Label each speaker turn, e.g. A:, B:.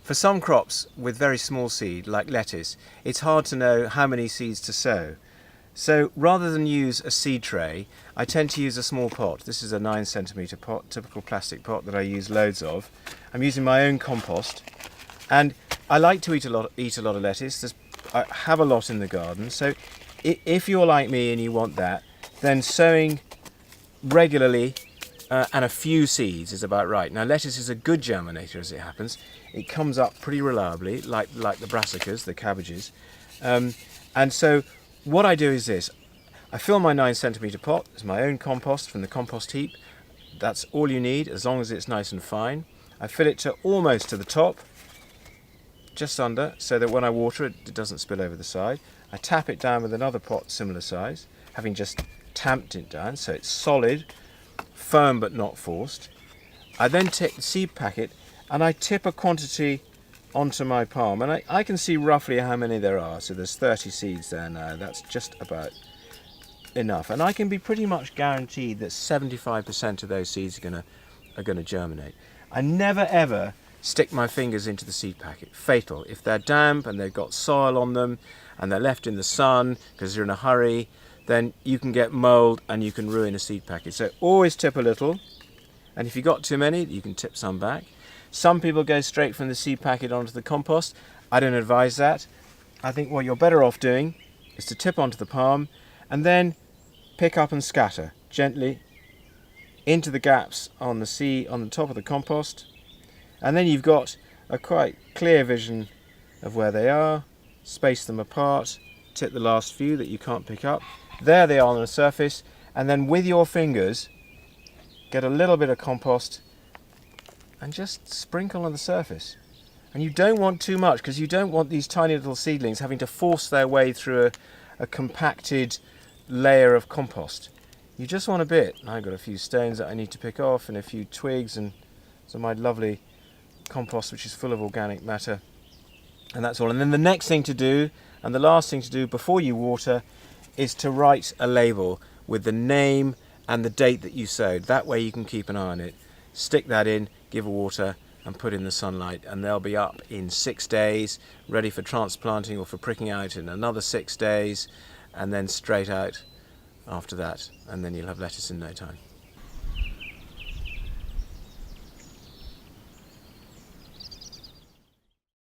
A: For some crops with very small seed, like lettuce, it's hard to know how many seeds to sow. So rather than use a seed tray, I tend to use a small pot. This is a 9 centimetre pot, typical plastic pot that I use loads of. I'm using my own compost, and I like to eat a lot of lettuce. I have a lot in the garden, so if you're like me and you want that, then sowing regularly and a few seeds is about right. Now, lettuce is a good germinator as it happens. It comes up pretty reliably, like the brassicas, the cabbages. And so what I do is this. I fill my 9 centimetre pot. It's my own compost from the compost heap. That's all you need, as long as it's nice and fine. I fill it to almost to the top, just under, so that when I water it, it doesn't spill over the side. I tap it down with another pot similar size, having just tamped it down so it's solid, firm but not forced. I then take the seed packet and I tip a quantity onto my palm, and I can see roughly how many there are. So there's 30 seeds there now. That's just about enough, and I can be pretty much guaranteed that 75% of those seeds are going to germinate. I never ever stick my fingers into the seed packet. Fatal. If they're damp and they've got soil on them and they're left in the sun because you're in a hurry, then you can get mold and you can ruin a seed packet. So always tip a little, and if you've got too many, you can tip some back. Some people go straight from the seed packet onto the compost. I don't advise that. I think what you're better off doing is to tip onto the palm and then pick up and scatter gently into the gaps on the top of the compost, and then you've got a quite clear vision of where they are. Space them apart, tip the last few that you can't pick up. There they are on the surface, and then with your fingers get a little bit of compost and just sprinkle on the surface. And you don't want too much, because you don't want these tiny little seedlings having to force their way through a compacted layer of compost. You just want a bit. I've got a few stones that I need to pick off and a few twigs and some of my lovely compost which is full of organic matter, and that's all. And then the next thing to do, and the last thing to do before you water, is to write a label with the name and the date that you sowed. That way you can keep an eye on it. Stick that in, give a water and put in the sunlight, and they'll be up in 6 days, ready for transplanting or for pricking out in another 6 days, and then straight out after that, and then you'll have lettuce in no time.